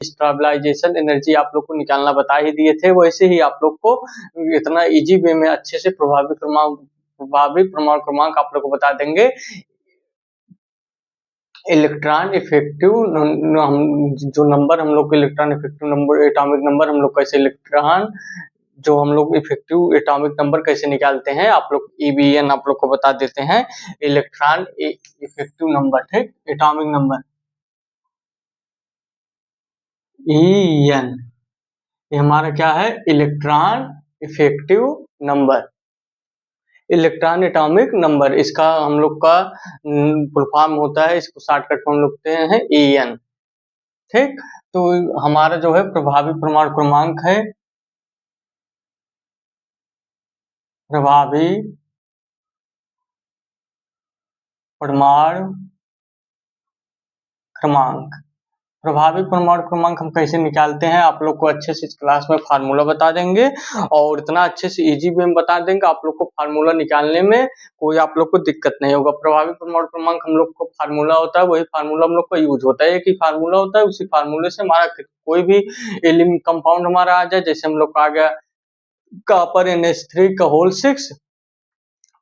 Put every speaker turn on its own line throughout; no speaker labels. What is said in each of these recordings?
Stabilization energy आप लोग को निकालना बता ही दिए थे। वैसे ही आप लोग को इतना इजी वे में अच्छे से प्रभावी प्रमाण क्रमांक आप लोग को बता देंगे। इलेक्ट्रॉन इफेक्टिव जो नंबर हम लोग electron effective number atomic number हम लोग कैसे इलेक्ट्रॉन जो हम लोग इफेक्टिव एटॉमिक नंबर कैसे निकालते हैं आप लोग EBN आप लोग को बता देते हैं। इलेक्ट्रॉन इफेक्टिव नंबर, ठीक, एटॉमिक नंबर EN ये हमारा क्या है, electron effective number, electron atomic number, इसका हम लोग का फुल फॉर्म होता है, इसको शॉर्टकट में हम लोग कहते हैं EN, ठीक। तो हमारा जो है प्रभावी प्रमाण क्रमांक है, प्रभावी प्रमाण क्रमांक। प्रभावी प्रमाण क्रमांक हम कैसे निकालते हैं आप लोग को अच्छे से इस क्लास में फार्मूला बता देंगे और इतना अच्छे से इजी वे में बता देंगे आप लोग को फार्मूला निकालने में कोई आप लोग को दिक्कत नहीं होगा। प्रभावी प्रमाण क्रमांक हम लोग को फार्मूला होता है, वही फार्मूला हम लोग का यूज होता है, एक ही फार्मूला होता है, उसी फार्मूले से हमारा कोई भी एलिमेंट कंपाउंड हमारा आ जाए, जैसे हम लोग का आ गया कॉपर NH3 का होल 6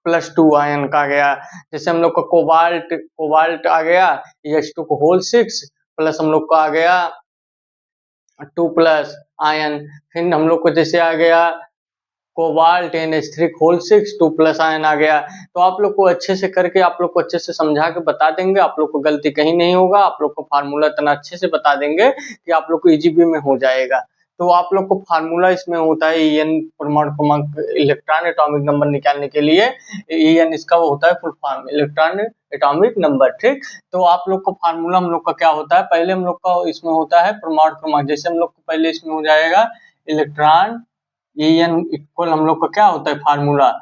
प्लस 2 आयन का गया, जैसे हम लोग का कोबाल्ट आ गया H2 को होल 6 प्लस हम लोग का आ गया 2 प्लस आयन, फिर हम लोग को जैसे आ गया cobalt NH3 whole 6 2 plus ion आ गया। तो आप लोग को अच्छे से करके आप लोग को अच्छे से समझा के बता देंगे, आप लोग को गलती कहीं नहीं होगा, आप लोग को फार्मूला इतना अच्छे से बता देंगे कि आप लोग को इजी वे में हो जाएगा। तो आप लोग को फार्मूला इसमें होता है EN परमाणु क्रमांक इलेक्ट्रॉन एटॉमिक नंबर निकालने के लिए, EN इसका वो होता है full form electron atomic number, ठीक। तो आप लोग को फार्मूला हम लोग का क्या होता है, पहले हम लोग का इसमें होता है परमाणु क्रमांक, जैसे हम लोग को पहले इसमें हो जाएगा इलेक्ट्रॉन EN इक्वल हम लोग का क्या होता है फार्मूला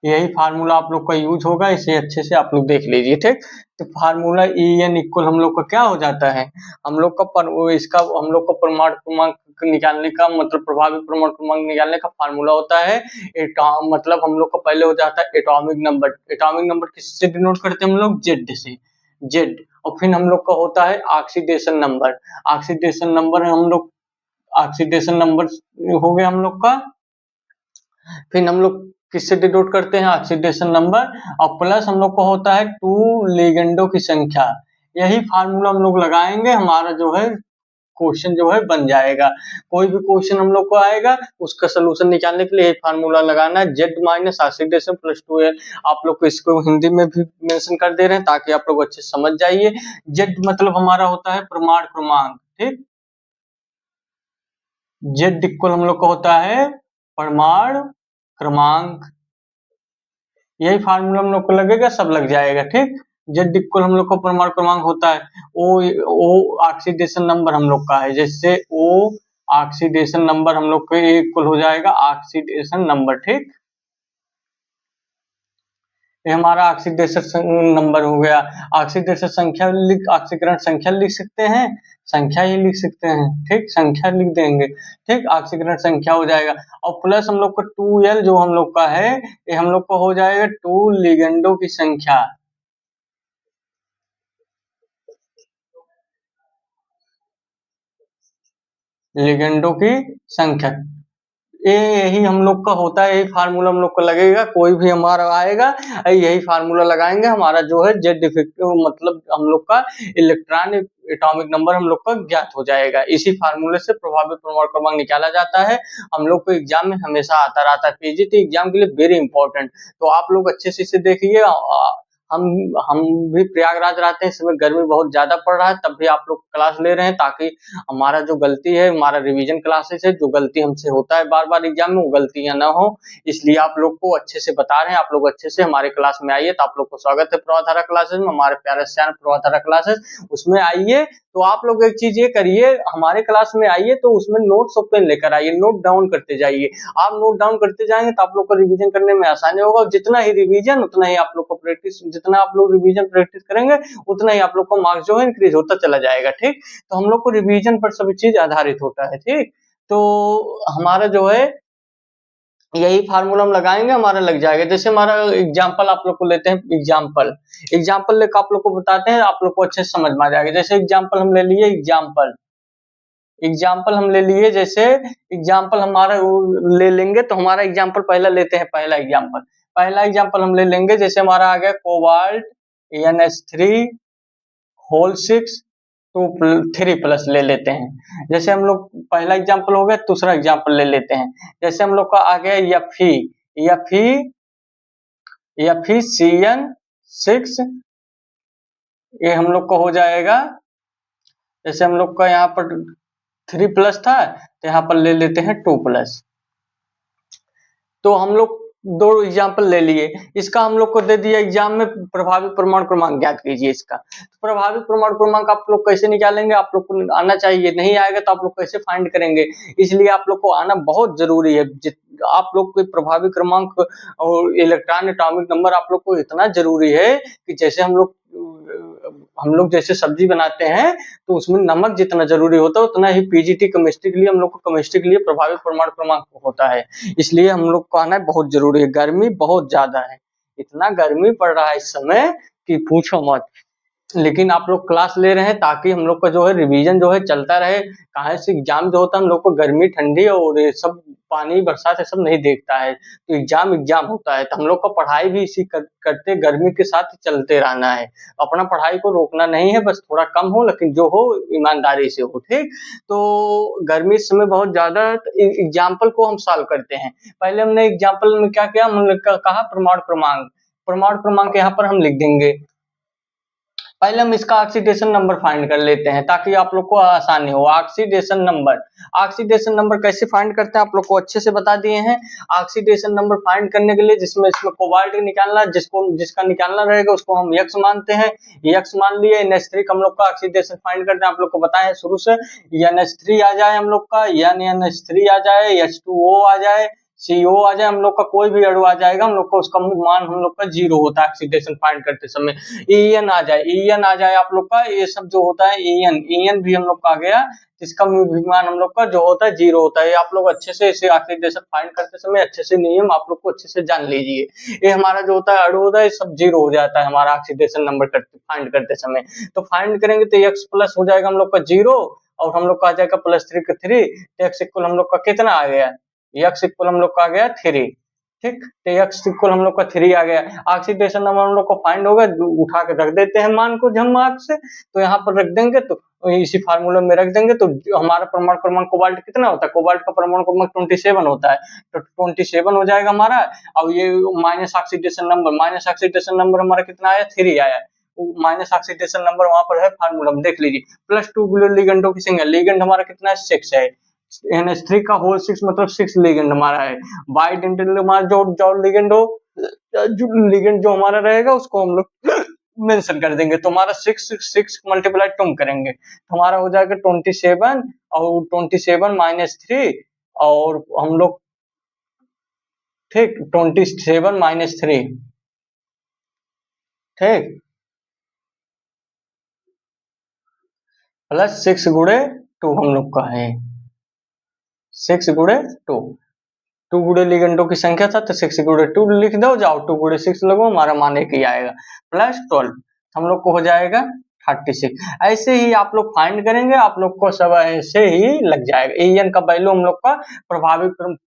यही फार्मूला आप लोग का यूज होगा, इसे अच्छे से आप लोग देख लीजिए, ठीक। तो फार्मूला EN इक्वल हम लोग का क्या हो जाता है, हम लोग का परमाणु क्रमांक निकालने का मतलब प्रभावी परमाणु क्रमांक निकालने का फार्मूला होता है मतलब हम लोग का पहले हो जाता है एटॉमिक नंबर किससे डिनोट करते हैं हम लोग, Z से, Z, और फिर हम लोग का होता है ऑक्सीडेशन नंबर हो गया हम लोग का, फिर हम लोग किससे डिनोट करते हैं ऑक्सीडेशन नंबर, और प्लस हम लोग को होता है 2 लिगेंडों की संख्या। यही फार्मूला हम लोग लगाएंगे, हमारा जो है क्वेश्चन जो है बन जाएगा। कोई भी क्वेश्चन हम लोग को आएगा उसका सोल्यूशन निकालने के लिए यही फार्मूला लगाना है, Z minus oxidation plus 2L। आप लोग को इसको हिंदी में भी मेंशन कर दे रहे हैं ताकि आप लोग अच्छे से समझ जाइए। Z मतलब हमारा होता है प्रमाण क्रमांक, ठीक, Z इक्वल हम लोग का होता है परमाणु क्रमांक, यही फार्मूला हम लोग को लगेगा, सब लग जाएगा, ठीक। Z इक्वल हम लोग का परमाणु क्रमांक होता है O ऑक्सीडेशन नंबर हम लोग का है, जैसे O ऑक्सीडेशन नंबर हम लोग के इक्वल हो जाएगा ऑक्सीडेशन नंबर, ठीक। ये हमारा ऑक्सीडेशन नंबर हो गया। ऑक्सीडेशन ऑक्सीकरण संख्या लिख सकते हैं, संख्या ही लिख सकते हैं, ठीक, संख्या लिख देंगे, ठीक, ऑक्सीकरण संख्या हो जाएगा। और प्लस हम लोग को 2L जो हम लोग का है ये हम लोग को हो जाएगा 2 लिगेंडों की संख्या, लिगेंडों की संख्या, यही हम लोग का होता है, यही फार्मूला हम लोग को लगेगा, कोई भी हमारा आएगा यही फार्मूला लगाएंगे, हमारा जो है Z इफेक्टिव मतलब हम लोग का इलेक्ट्रॉन एटॉमिक नंबर हम लोग का ज्ञात हो जाएगा। इसी फार्मूले से प्रभावी परमाणु क्रमांक निकाला जाता है, हम लोग को एग्जाम में हमेशा आता रहता है, PGT एग्जाम के लिए वेरी इंपॉर्टेंट। तो आप लोग अच्छे से इसे देखिए। हम भी प्रयागराज रहते हैं, इस समय गर्मी बहुत ज्यादा पड़ रहा है, तब भी आप लोग क्लास ले रहे हैं ताकि हमारा जो गलती है, हमारा रिवीजन क्लासेस है, जो गलती हमसे होता है बार बार एग्जाम में वो गलतियां ना हो, इसलिए आप लोग को अच्छे से बता रहे हैं। आप लोग अच्छे से हमारे क्लास में आइए, तो आप लोग को स्वागत है प्रभाधारा क्लासेस में, हमारे प्यारे चैनल प्रभाधारा क्लासेस, उसमें आइए। तो आप लोग एक चीज ये करिए, हमारे क्लास में आइए तो उसमें नोट्स और पेन लेकर आइए, नोट डाउन करते जाइए। आप नोट डाउन करते जाएंगे तो आप लोग को रिवीजन करने में आसानी होगा, जितना ही रिवीजन उतना ही आप लोग को प्रैक्टिस, जितना आप लोग रिवीजन प्रैक्टिस करेंगे उतना ही आप लोग को मार्क्स जो है इंक्रीज होता चला जाएगा, ठीक। तो हम लोग को रिवीजन पर सभी चीज आधारित होता है, ठीक। तो हमारा जो है यही फार्मूला हम लगाएंगे, हमारा लग जाएगा। जैसे हमारा एग्जाम्पल आप लोग को लेते हैं, एग्जाम्पल लेकर आप लोग को बताते हैं, आप लोग को अच्छे से समझ में आ जाएगा। जैसे एग्जाम्पल हम ले लिए, एग्जाम्पल हम ले लिए, जैसे एग्जाम्पल हमारा ले लेंगे, तो हमारा एग्जाम्पल पहला लेते हैं, पहला एग्जाम्पल हम ले लेंगे। जैसे हमारा आ गया कोबाल्ट NH3 होल 6 3 प्लस ले लेते हैं। जैसे हम लोग पहला एग्जाम्पल हो गया, दूसरा एग्जाम्पल ले लेते हैं। जैसे हम लोग का आ गया CN6, ये हम लोग को हो जाएगा। जैसे हम लोग का यहाँ पर 3 प्लस था, तो यहाँ पर ले लेते हैं 2 प्लस। तो हम लोग 2 एग्जाम्पल ले लिए। इसका हम लोग को दे दिया एग्जाम में, प्रभावी परमाणु क्रमांक ज्ञात कीजिए इसका। तो प्रभावी परमाणु क्रमांक आप लोग कैसे निकालेंगे, आप लोग को आना चाहिए। नहीं आएगा तो आप लोग कैसे फाइंड करेंगे, इसलिए आप लोग को आना बहुत जरूरी है। आप लोग को प्रभावी क्रमांक और इलेक्ट्रॉन एटॉमिक नंबर आप लोग को इतना जरूरी है कि जैसे हम लोग जैसे सब्जी बनाते हैं, तो उसमें नमक जितना जरूरी होता है, उतना ही पीजीटी केमिस्ट्री के लिए हम लोग को केमिस्ट्री के लिए प्रभावी परमाणु क्रमांक होता है। इसलिए हम लोग को आना बहुत जरूरी है। गर्मी बहुत ज्यादा है, इतना गर्मी पड़ रहा है इस समय कि पूछो मत। लेकिन आप लोग क्लास ले रहे हैं ताकि हम लोग का जो है रिवीजन जो है चलता रहे। कहाँ से एग्जाम जो होता है हम लोग को गर्मी ठंडी और ये सब पानी बरसात ये सब नहीं देखता है, तो एग्जाम होता है। तो हम लोग का पढ़ाई भी इसी करते गर्मी के साथ चलते रहना है। अपना पढ़ाई को रोकना नहीं है, बस थोड़ा कम हो, लेकिन जो हो ईमानदारी से हो, ठीक। तो गर्मी इस समय बहुत ज्यादा है, तो एग्जाम्पल को हम सॉल्व करते हैं। पहले हमने एग्जाम्पल में क्या किया, हमने कहा परमाणु क्रमांक यहाँ पर हम लिख देंगे। पहले हम इसका ऑक्सीडेशन नंबर फाइंड कर लेते हैं ताकि आप लोग को आसानी हो। ऑक्सीडेशन नंबर कैसे फाइंड करते हैं आप लोग को अच्छे से बता दिए हैं। ऑक्सीडेशन नंबर फाइंड करने के लिए इसमें कोबाल्ट निकालना, जिसका निकालना रहेगा उसको हम x मानते हैं। x मान लिए। NH3 का हम लोग का ऑक्सीडेशन फाइंड करते हैं, आप लोग को बताया शुरू से। NH3 आ जाए हम लोग का, NH3 आ जाए, H2O आ जाए, CO आ जाए, हम लोग का कोई भी अणु आ जाएगा, हम लोग का उसका मान हम लोग का 0 होता है ऑक्सीडेशन फाइंड करते समय। EN आ जाए आप लोग का, ये सब जो होता है EN भी हम लोग का आ गया, इसका मान हम लोग का जो होता है 0 होता है। आप लोग अच्छे से इसे ऑक्सीडेशन फाइंड करते समय अच्छे से नियम आप लोग को अच्छे से जान लीजिए। ये हमारा जो होता है अणु होता है, सब 0 हो जाता है हमारा ऑक्सीडेशन नंबर फाइंड करते समय। तो फाइंड करेंगे तो x प्लस हो जाएगा हम लोग का 0, और हम लोग का आ जाएगा +3 का 3, x इक्वल हम लोग का कितना आ गया, x इक्वल हम लोग का आ गया 3, ठीक। तो x इक्वल हम लोग का 3 आ गया। ऑक्सीडेशन नंबर हम लोग को फाइंड होगा, उठा के रख देते हैं मान को जम मार्क से, तो यहाँ पर रख देंगे, तो इसी फार्मूला में रख देंगे। तो हमारा परमाणु क्रमांक कोबाल्ट कितना होता है, कोबाल्ट का परमाणु क्रमांक 27 होता है, तो 27 हो जाएगा हमारा। और ये माइनस ऑक्सीडेशन नंबर हमारा कितना आया, 3 आया। माइनस ऑक्सीडेशन नंबर वहां पर है फार्मूला में, देख लीजिए। +2 लिगेंडों की संख्या, लिगेंड हमारा कितना है, 6 है। NH3 का होल 6 मतलब 6 लिगेंड हमारा है। बाइडेंटल हमारा जो लिगेंड जो हमारा रहेगा उसको हम लोग मेंशन कर देंगे। तो हमारा 6 मल्टीप्लाई तुम करेंगे तो हमारा हो जाएगा 27, और 27 -3, और हम लोग ठीक 27 -3, ठीक, +6 गुणे 2 हम लोग का है, 6 गुणे 2 गुणे लिगेंडों की संख्या था, तो 6 गुणे 2 लिख दो, जाओ 2 गुणे 6 लगो, हमारा मान एक ही आएगा। +12 हम लोग को हो जाएगा 36। ऐसे ही आप लोग फाइंड करेंगे, आप लोग को सब ऐसे ही लग जाएगा। EN का वैल्यू हम लोग का प्रभावी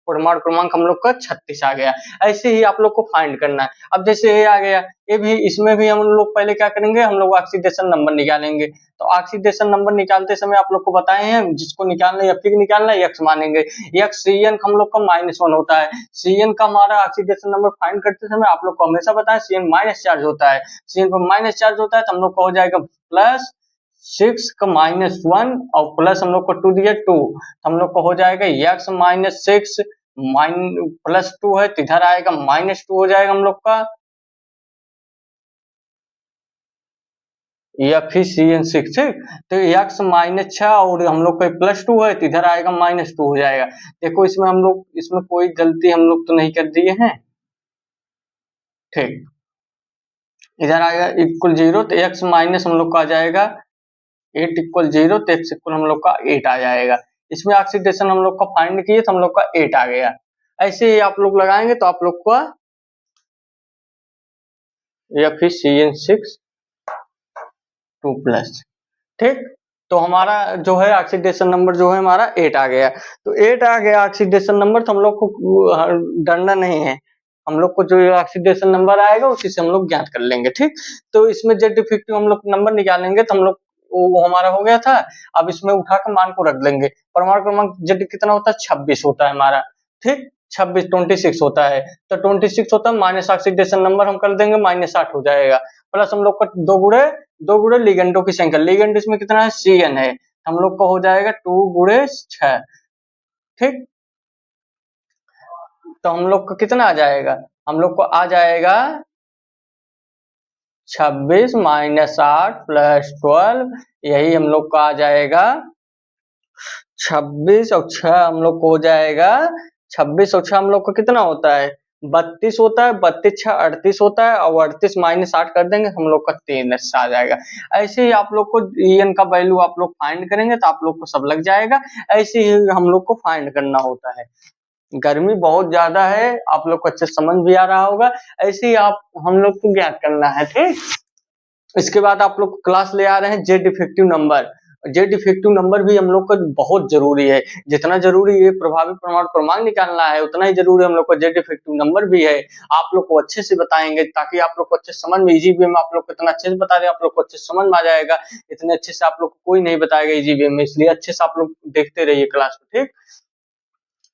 परमाणु क्रमांक हम लोग का 36 आ गया। ऐसे ही आप लोग को फाइंड करना है। अब जैसे ये आ गया, ये भी, इसमें भी हम लोग पहले क्या करेंगे, हम लोग ऑक्सीडेशन नंबर निकालेंगे। तो ऑक्सीडेशन नंबर निकालते समय आप लोग को बताए हैं, जिसको निकालना या फिर निकालना x मानेंगे। x CN हम लोग का -1 होता है। CN का हमारा ऑक्सीडेशन नंबर फाइंड करते समय आप लोग को हमेशा बताएं CN माइनस चार्ज होता है। CN पर माइनस चार्ज होता है, तो हम लोग का हो जाएगा +6 का -1, और प्लस हम लोग को 2 दिया 2, हम लोग को हो जाएगा x -6 +2 है, तो इधर आएगा -2 हो जाएगा हम लोग का, या फिर CN6, ठीक। तो x -6 और हम लोग का +2 है, तो इधर आएगा -2 हो जाएगा। देखो इसमें हम लोग, इसमें कोई गलती हम लोग तो नहीं कर दिए हैं, ठीक। इधर आएगा इक्वल 0, तो x माइनस हम लोग का आ जाएगा 8 इक्वल 0, तो x इक्वल हम लोग का 8 आ जाएगा। इसमें ऑक्सीडेशन हम लोग का फाइंड किए तो हम लोग का 8 आ गया। ऐसे ही आप लोग लगाएंगे तो आप लोग को या फिर CN6 2+, ठीक। तो हमारा जो है ऑक्सीडेशन नंबर जो है हमारा 8 आ गया। तो 8 आ गया ऑक्सीडेशन नंबर, तो हम लोग को डरना नहीं है, हम लोग को जो ऑक्सीडेशन नंबर आएगा उसी से हम लोग ज्ञात कर लेंगे, ठीक। तो इसमें जेड इफेक्टिव हम लोग नंबर निकालेंगे, तो हम लोग वो हमारा हो गया था। अब इसमें उठा के मान को रख देंगे। परमाणु क्रमांक जेड कितना होता है, 26 होता है हमारा, ठीक। 26 होता है, तो 26 होता है माइनस ऑक्सीडेशन नंबर हम कर देंगे -8 हो जाएगा, प्लस हम लोग का दो गुणे लिगेंडों की संख्या, लिगेंड इसमें कितना है, CN है, हम लोग को हो जाएगा 2 गुणे 6, ठीक। तो हम लोग को कितना आ जाएगा, हम लोग को आ जाएगा 26 -8 + 12, यही हम लोग को आ जाएगा 26 और 6 हम लोग को हो जाएगा 26 और 6 हम लोग को कितना होता है, 32 होता है, 32 6 38 होता है, और 38 -8 कर देंगे हम लोग का 3 आ जाएगा। ऐसे ही आप लोग को EN का वैल्यू आप लोग फाइंड करेंगे तो आप लोग को सब लग जाएगा। ऐसे ही हम लोग को फाइंड करना होता है। गर्मी बहुत ज्यादा है, आप लोग को अच्छे समझ भी आ रहा होगा, ऐसे ही आप हम लोग को ज्ञात करना है, ठीक। इसके बाद आप लोग क्लास ले आ रहे हैं Z effective number. Z effective number भी हम लोग का बहुत जरूरी है, जितना जरूरी ये प्रभावी परमाणु क्रमांक निकालना है उतना ही जरूरी हम लोग को जेड इफेक्टिव नंबर भी है। आप लोग को अच्छे से बताएंगे ताकि आप लोग को अच्छे समझ में, इजी वे में आप लोग को इतना अच्छे से बता दें, आप लोग को अच्छे समझ में आ जाएगा। इतने अच्छे से आप लोग को कोई नहीं बताएगा इजी वे में, इसलिए अच्छे से आप लोग देखते रहिए क्लास को, ठीक।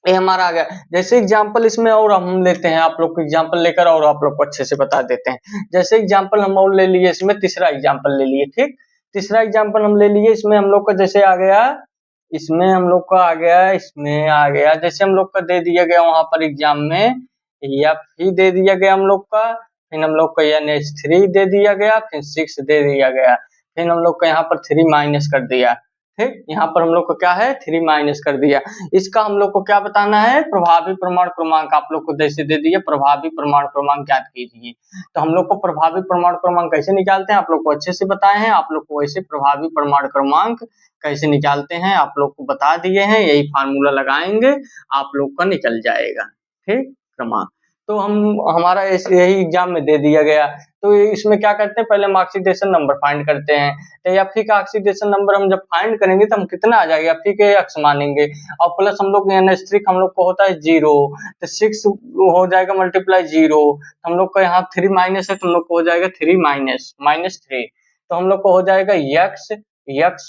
ये हमारा आ गया। जैसे एग्जांपल इसमें और हम लेते हैं, आप लोग को एग्जांपल लेकर और आप लोग को अच्छे से बता देते हैं। जैसे एग्जांपल हम और ले लिए, इसमें तीसरा एग्जांपल ले लिए, ठीक। तीसरा एग्जांपल हम ले लिए, इसमें हम लोग का जैसे आ गया, इसमें हम लोग का आ गया, इसमें आ गया, जैसे हम लोग का दे दिया गया वहां पर एग्जाम में Fe दे दिया गया हम लोग का, फिर हम लोग का NH3 दे दिया गया, फिर 6 दे दिया गया, फिर हम लोग का यहाँ पर 3 माइनस कर दिया, ठीक। यहाँ पर हम लोग को क्या है, 3 माइनस कर दिया। इसका हम लोग को क्या बताना है, प्रभावी परमाणु क्रमांक आप लोग को जैसे दे दिए, प्रभावी परमाणु क्रमांक ज्ञात कीजिए। तो हम लोग को प्रभावी परमाणु क्रमांक कैसे निकालते हैं आप लोग को अच्छे से बताए हैं, आप लोग को वैसे प्रभावी परमाणु क्रमांक कैसे निकालते हैं आप लोग को बता दिए हैं, यही फार्मूला लगाएंगे आप लोग का निकल जाएगा, ठीक, क्रमांक। तो हम हमारा यही एग्जाम में दे दिया गया। तो इसमें क्या करते हैं, पहले हम ऑक्सीडेशन नंबर फाइंड करते हैं। तो Fe का ऑक्सीडेशन नंबर हम जब फाइंड करेंगे तो हम कितना आ जाएगा, Fe के अक्स मानेंगे, और प्लस हम लोग NH3 हम लोग को होता है 0, तो 6 हो जाएगा मल्टीप्लाई 0, हम लोग का यहाँ 3 माइनस है तो हम लोग को हो जाएगा 3 -3, तो हम लोग को हो जाएगा यक्स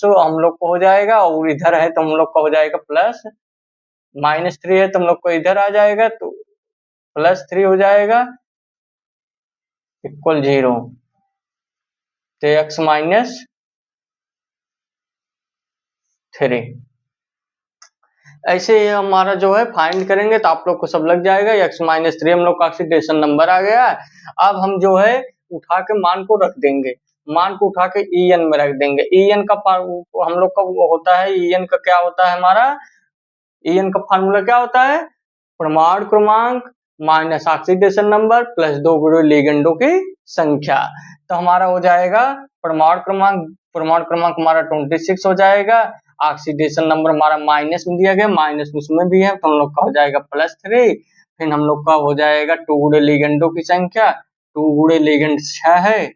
हम लोग को हो जाएगा, और इधर है तो हम लोग का हो जाएगा प्लस, -3 है तो हम लोग को इधर आ जाएगा, तो +3 हो जाएगा इक्वल 0, तो x -3। ऐसे ही हमारा जो है फाइंड करेंगे तो आप लोग को सब लग जाएगा। x -3 हम लोग का ऑक्सीडेशन नंबर आ गया। अब हम जो है उठा के मान को रख देंगे, मान को उठा के EN में रख देंगे। EN का हम लोग का वो होता है, EN का क्या होता है हमारा, EN का फार्मूला क्या होता है, परमाणु क्रमांक माइनस ऑक्सीडेशन नंबर प्लस 2 गुणे लिगेंडों की संख्या। तो हमारा हो जाएगा परमाणु क्रमांक हमारा 26 हो जाएगा, ऑक्सीडेशन नंबर हमारा माइनस में दिया गया, माइनस उसमें भी है तो हम लोग का हो जाएगा +3, फिर हम लोग का हो जाएगा 2 गुणे लिगेंडों की संख्या, 2 गुणे लिगेंड 6 है,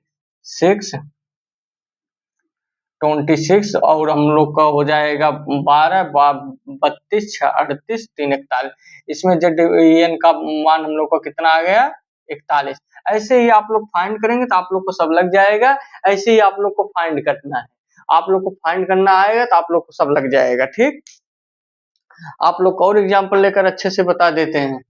6 26, और हम लोग का हो जाएगा 12 32 6 38 3 41, इसमें EN का मान हम लोग का कितना आ गया, 41। ऐसे ही आप लोग फाइंड करेंगे तो आप लोग को सब लग जाएगा। ऐसे ही आप लोग को फाइंड करना है, आप लोग को फाइंड करना आएगा तो आप लोग को सब लग जाएगा, ठीक। आप लोग को और एग्जाम्पल लेकर अच्छे से बता देते हैं,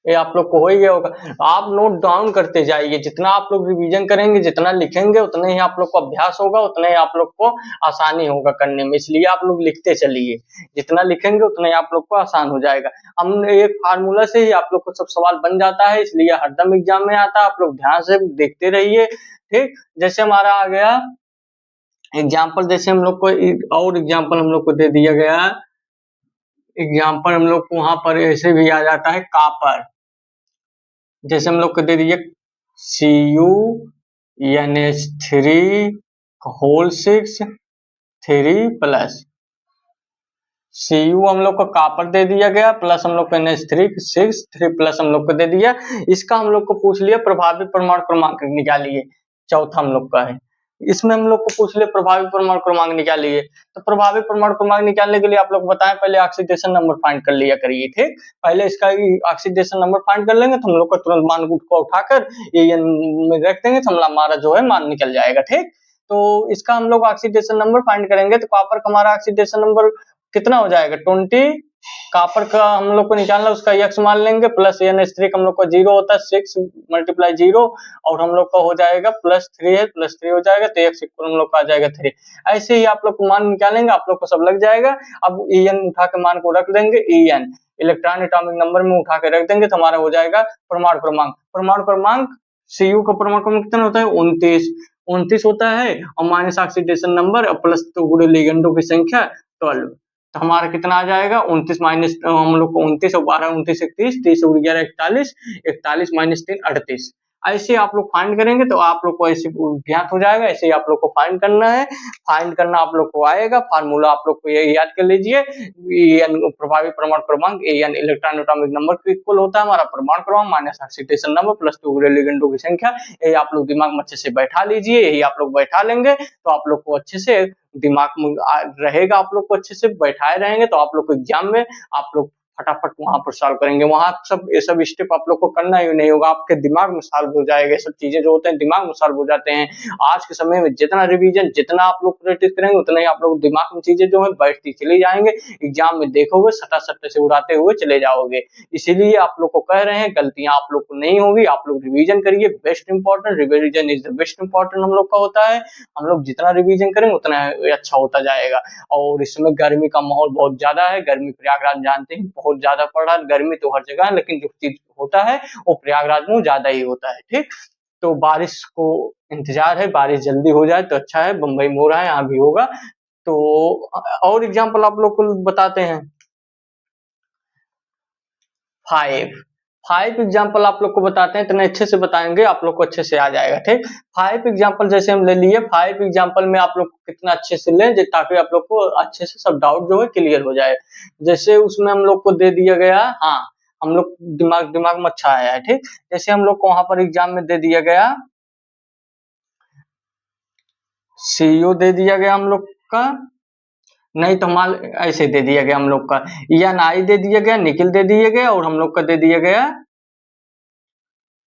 ये आप लोग को हो ही गया होगा। आप नोट डाउन करते जाइए, जितना आप लोग रिवीजन करेंगे, जितना लिखेंगे, उतना ही आप लोग को अभ्यास होगा, उतना ही आप लोग को आसानी होगा करने में, इसलिए आप लोग लिखते चलिए, जितना लिखेंगे उतना ही आप लोग को आसान हो जाएगा। हम एक फार्मूला से ही आप लोग को सब सवाल बन जाता है, इसलिए हरदम एग्जाम में आता है, आप लोग ध्यान से देखते रहिए, ठीक। जैसे हमारा आ गया एग्जाम्पल, जैसे हम लोग को और एग्जाम्पल हम लोग को दे दिया गया, एग्जाम्पल हम लोग को वहां पर ऐसे भी आ जाता है कापर, जैसे हम लोग को दे दिए CuNH3 होल 6 3 प्लस Cu हम लोग को कॉपर दे दिया गया, प्लस हम लोग को NH3 6 3 प्लस हम लोग को दे दिया। इसका हम लोग को पूछ लिया प्रभावी परमाणु क्रमांक निकालिए, चौथा हम लोग का है। इसमें हम लोग को पूछ लिया प्रभावी परमाणु क्रमांक निकालिए। तो प्रभावी परमाणु क्रमांक निकालने के लिए आप लोग बताएं, पहले ऑक्सीडेशन नंबर फाइंड कर लिया करिए, ठीक। पहले इसका ऑक्सीडेशन नंबर फाइंड कर लेंगे तो हम लोग को तुरंत मान को उठाकर ये में रख देंगे तो हमारा जो है मान निकल जाएगा, ठीक। तो इसका हम लोग ऑक्सीडेशन नंबर फाइंड करेंगे तो कॉपर का हमारा ऑक्सीडेशन नंबर कितना हो जाएगा 20। कॉपर का हम लोग को निकालना, उसका x मान लेंगे, प्लस NH3 का हम लोग को 0 होता है, 6 × 0 और हम लोग का हो जाएगा +3 है, +3 हो जाएगा तो x इक्वल हम लोग का आ जाएगा 3। ऐसे ही आप लोग को मान निकालेंगे, आप लोग को सब लग जाएगा। अब En उठा के मान को रख देंगे, En इलेक्ट्रॉन एटॉमिक नंबर में उठा के रख देंगे तो हमारा हो जाएगा परमाणु क्रमांक। परमाणु क्रमांक Cu का परमाणु क्रमांक कितना होता है 29 होता है, और माइनस ऑक्सीडेशन नंबर और प्लस तो लिगेंडों की संख्या 12। तो हमारा कितना आ जाएगा 29 माइनस हम लोग को 29 और 12 29 31 30 और 11 41 41 माइनस 3 38। ऐसे आप लोग फाइंड करेंगे तो आप लोग को ऐसे ज्ञात हो जाएगा। ऐसे ही आप लोग को फाइंड करना है, फाइंड करना आप लोग को आएगा। फार्मूला आप लोग को ये याद कर लीजिए, प्रभावी परमाणु क्रमांक An इलेक्ट्रॉन एटॉमिक नंबर को इक्वल होता है हमारा परमाणु क्रमांक माइनस ऑक्सीडेशन नंबर प्लस लिगेंडों की संख्या। यही आप लोग दिमाग में अच्छे से बैठा लीजिए, यही आप लोग बैठा लेंगे तो आप लोग को अच्छे से दिमाग में रहेगा। आप लोग को अच्छे से बैठाए रहेंगे तो आप लोग को एग्जाम में आप लोग फटाफट वहां पर सॉल्व करेंगे। वहां सब ये सब स्टेप आप लोग को करना ही नहीं होगा, आपके दिमाग में सॉल्व हो जाएगा। सब चीजें जो होते हैं दिमाग में सॉल्व हो जाते हैं। आज के समय में जितना रिवीजन जितना आप लोग प्रैक्टिस करेंगे उतना ही आप लोग दिमाग में चीजें जो है बैठती चली जाएंगे। एग्जाम में देखोगे सटा सट्टे से उड़ाते हुए चले जाओगे। इसीलिए आप लोग को कह रहे हैं गलतियां आप लोग को नहीं होगी, आप लोग रिवीजन करिए। Best important revision is the best important हम लोग का होता है। हम लोग जितना रिवीजन करेंगे उतना अच्छा होता जाएगा। और इसमें गर्मी का माहौल बहुत ज्यादा है, गर्मी प्रयागराज जानते हैं बहुत ज्यादा पड़ रहा है। गर्मी तो हर जगह है लेकिन जो चीज होता है वो प्रयागराज में ज्यादा ही होता है, ठीक। तो बारिश को इंतजार है, बारिश जल्दी हो जाए तो अच्छा है। बम्बई में हो रहा है, यहाँ भी होगा। तो और एग्जाम्पल आप लोग को बताते हैं। 5 एग्जाम्पल आप लोग को बताते हैं, इतने अच्छे से बताएंगे आप लोग को अच्छे से आ जाएगा, ठीक। 5 एग्जाम्पल जैसे हम ले लिए, 5 एग्जाम्पल में आप लोग कितना अच्छे से लें ताकि आप लोग को अच्छे से सब डाउट जो है क्लियर हो जाए। जैसे उसमें हम लोग को दे दिया गया, हाँ हम लोग दिमाग में अच्छा आया है, ठीक। जैसे हम लोग को वहां पर एग्जाम में दे दिया गया CO दे दिया गया हम लोग का, नहीं तो माल ऐसे दे दिया गया हम लोग का Ni दे दिया गया, निकिल दे दिया गया और हम लोग का दे दिया गया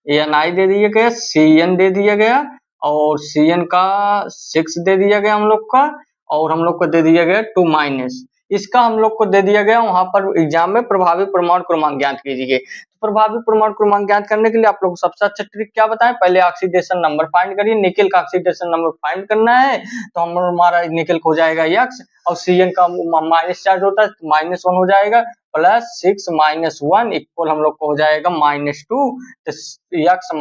Ni दे दिया गया, Cn दे दिया गया और Cn का 6 दे दिया गया हम लोग का, और हम लोग को दे दिया गया 2 माइनस। इसका हम लोग को दे दिया गया वहां पर एग्जाम में प्रभावी परमाणु क्रमांक ज्ञात कीजिए। तो प्रभावी परमाणु क्रमांक ज्ञात करने के लिए आप लोग को सबसे अच्छा ट्रिक क्या बताएं, पहले ऑक्सीडेशन नंबर फाइंड करिए। निकिल का ऑक्सीडेशन नंबर फाइंड करना है तो हमारा निकिल को हो जाएगा x और Cn का माइनस चार्ज होता है -1 हो जाएगा, प्लस 6 - 1 इक्वल हम लोग को हो जाएगा -2। तो x -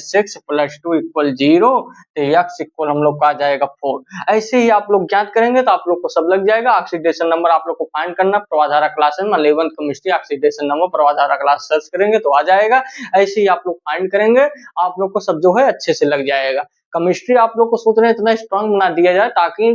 6 + 2 = 0, तो x इक्वल हम लोग का आ जाएगा 4। ऐसे ही आप लोग ज्ञात करेंगे तो आप लोग को सब लग जाएगा। ऑक्सीडेशन नंबर आप लोग को फाइंड करना, प्रवाधारा क्लासेस में 11th chemistry oxidation number Pravadhara class search करेंगे तो आ जाएगा। ऐसे ही आप लोग फाइंड करेंगे, आप लोग को सब जो है अच्छे से लग जाएगा। केमिस्ट्री आप लोग को सोच रहे हैं इतना स्ट्रांग बना दिया जाए ताकि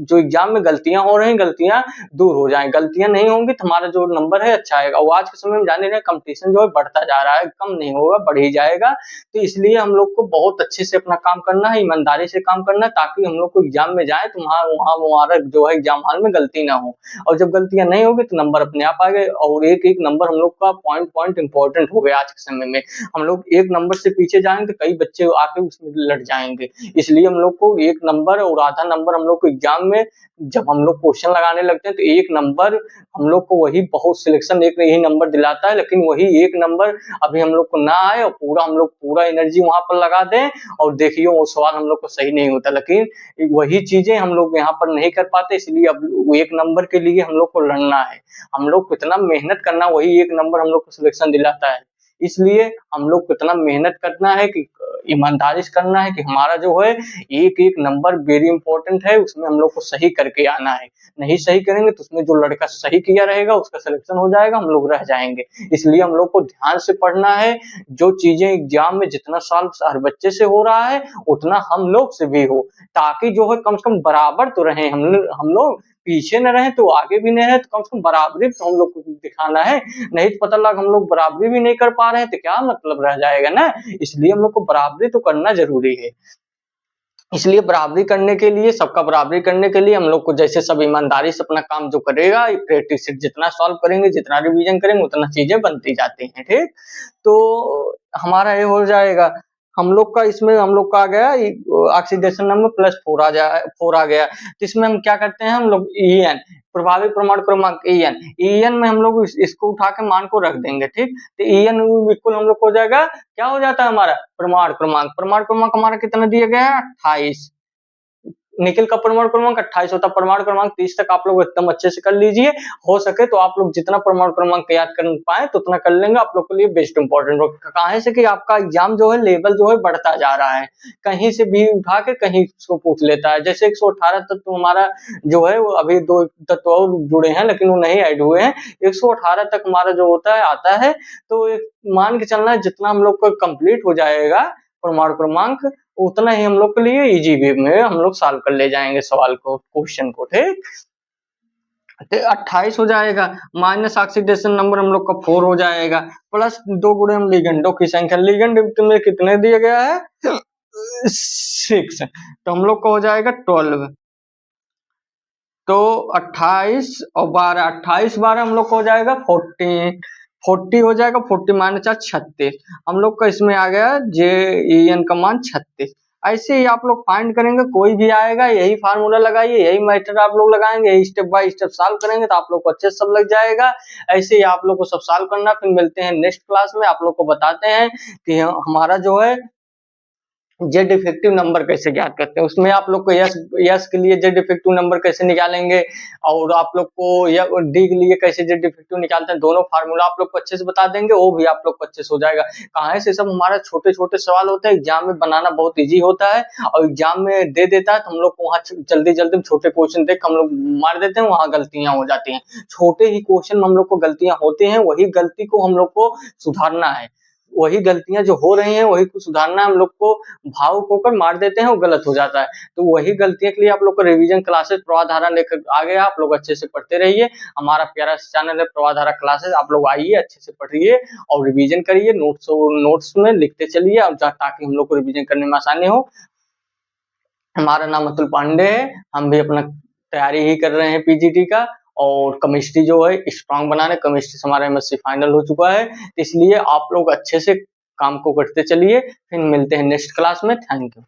जो एग्जाम में गलतियां हो रही हैं गलतियां दूर हो जाएं। गलतियां नहीं होंगी तो हमारा जो नंबर है अच्छा आएगा। वो आज के समय में जाने रहे कंपटीशन जो है बढ़ता जा रहा है, कम नहीं होगा बढ़ ही जाएगा। तो इसलिए हम लोग को बहुत अच्छे से अपना काम करना है, ईमानदारी से काम करना है ताकि हम लोग को एग्जाम में जाए तो हमारा जो है एग्जाम हॉल में गलती ना हो। और जब गलतियां नहीं होगी तो नंबर अपने आप आएंगे और एक एक नंबर हम लोग का पॉइंट इंपॉर्टेंट हो गया। आज के समय में हम लोग एक नंबर से पीछे जाएंगे तो कई बच्चे आके उसमें लड़ जाएंगे। इसलिए हम लोग को एक नंबर और आधा नंबर हम लोग को एग्जाम में जब हम लोग क्वेश्चन लगाने लगते हैं तो एक नंबर हम लोग को वही बहुत सिलेक्शन एक यही नंबर दिलाता है, लेकिन वही एक नंबर अभी हम लोग को ना आए और हम लोग पूरा एनर्जी वहां पर लगा दें और देखिए वो सवाल हम लोग को सही नहीं होता। लेकिन वही चीजें हम लोग यहाँ पर नहीं कर पाते, इसलिए अब एक नंबर के लिए हम लोग को लड़ना है। हम लोग को इतना मेहनत करना, वही एक नंबर हम लोग को सिलेक्शन दिलाता है। इसलिए हम लोग को इतना मेहनत करना है कि ईमानदारी से करना है कि हमारा जो है एक-एक नंबर वेरी इंपॉर्टेंट है, उसमें हम लोग को सही करके आना है। नहीं सही करेंगे तो उसमें जो लड़का सही किया रहेगा उसका सिलेक्शन हो जाएगा, हम लोग रह जाएँगे। इसलिए हम लोग को ध्यान से पढ़ना है, जो चीज़ें एग्ज़ाम में जितना सॉल्व हर बच्चे से हो रहा है, उतना हम लोग से भी हो, ताकि जो है कम से कम बराबर तो रहें हम लोग, पीछे न रहें तो आगे भी नहीं रहें, तो कम से कम बराबरी तो हम लोग को दिखाना है। नहीं तो पता लगा हम लोग बराबरी भी नहीं कर पा रहे हैं तो क्या मतलब रह जाएगा ना, इसलिए हम लोग को बराबरी तो करना ज़रूरी है। इसलिए बराबरी करने के लिए सबका बराबरी करने के लिए हम लोग को जैसे सब ईमानदारी से अपना काम जो करेगा, प्रैक्टिस से जितना सॉल्व करेंगे, जितना रिवीजन करेंगे, उतना चीज़ें बनती जाती हैं, ठीक? तो हमारा ये हो जाएगा। हम लोग का इसमें हम लोग का आ गया ऑक्सीडेशन नंबर +4 आ गया। तो इसमें हम क्या करते हैं हम लोग ईएन प्रभावी परमाणु क्रमांक ईएन, ईएन में हम लोग इसको उठा के मान को रख देंगे, ठीक? तो ईएन इक्वल हम लोग को हो जाएगा, क्या हो जाता है हमारा परमाणु क्रमांक हमारा कितना दिया गया है 28। निकेल का परमाणु क्रमांक 28 होता है, परमाणु क्रमांक 30 तक आप लोग एकदम अच्छे से कर लीजिए। हो सके तो आप लोग जितना परमाणु क्रमांक याद कर पाए तो उतना कर लेंगे, आप लोग के लिए बेस्ट इंपॉर्टेंट होगा। काहे से कि आपका एग्जाम जो है लेवल जो है बढ़ता जा रहा है, कहीं से भी उठा के कहीं इसको पूछ लेता है। जैसे 118 तत्व हमारा जो है वो अभी 2 तत्व और जुड़े हैं लेकिन वो नहीं ऐड हुए हैं, 118 तक हमारा जो होता है आता है, तो मान के चलना है जितना हम लोग का कंप्लीट हो जाएगा परमाणु क्रमांक, उतना ही हम लोग के लिए इजी वे में हम लोग सॉल्व कर ले जाएंगे सवाल को, क्वेश्चन को, ठीक? तो 28 हो जाएगा, माइनस ऑक्सीडेशन नंबर हम लोग का 4 हो जाएगा, प्लस 2 गुणे हम लिगेंडों की संख्या, लिगेंड में कितने दिया गया है 6, तो हम लोग का हो जाएगा 12। तो 28 और 12, 28 12 हम लोग को हो जाएगा 40 हो जाएगा, 40 माइनस 4 36। हम लोग का इसमें आ गया JEN का मान 36। ऐसे ही आप लोग फाइंड करेंगे, कोई भी आएगा यही फार्मूला लगाइए, यही मेथड आप लोग लगाएंगे, यही स्टेप बाय स्टेप सॉल्व करेंगे तो आप लोग को अच्छे से सब लग जाएगा। ऐसे ही आप लोग को सब सॉल्व करना, फिर मिलते हैं नेक्स्ट क्लास में, आप लोग को बताते हैं कि हमारा जो है जेड इफेक्टिव नंबर कैसे ज्ञात करते हैं, उसमें आप लोग को यस के लिए जेड इफेक्टिव नंबर कैसे निकालेंगे और आप लोग को डी के लिए कैसे जेड इफेक्टिव निकालते हैं, दोनों फार्मूला आप लोग को अच्छे से बता देंगे, वो भी आप लोग को अच्छे से हो जाएगा। कहाँ से सब हमारा छोटे छोटे सवाल होते हैं, एग्जाम में बनाना बहुत ईजी होता है और एग्जाम में दे देता है तो हम लोग को वहाँ जल्दी जल्दी छोटे क्वेश्चन देख हम लोग मार देते हैं, वहाँ गलतियां हो जाती हैं। छोटे ही क्वेश्चन में हम लोग को गलतियां होती हैं, वही गलती को हम लोग को सुधारना है, वही गलतियां जो हो रही हैं वही को सुधारना, हम लोग को भावुक होकर मार देते हैं, वो गलत हो जाता है। तो वही गलतियों के लिए आप लोग को रिवीजन क्लासेस प्रवाधारा लेकर आ गया, आप लोग अच्छे से पढ़ते रहिए। हमारा प्यारा चैनल है प्रवाधारा क्लासेस, आप लोग आइए अच्छे से पढ़िए और रिवीजन करिए, नोट्स में लिखते चलिए और ताकि हम लोग को रिवीजन करने में आसानी हो। हमारा नाम अतुल पांडे है, हम भी अपना तैयारी ही कर रहे हैं पीजीटी का और केमिस्ट्री जो है स्ट्रांग बनाने, केमिस्ट्री से हमारा एमएससी फाइनल हो चुका है, इसलिए आप लोग अच्छे से काम को करते चलिए। फिर मिलते हैं नेक्स्ट क्लास में, थैंक यू।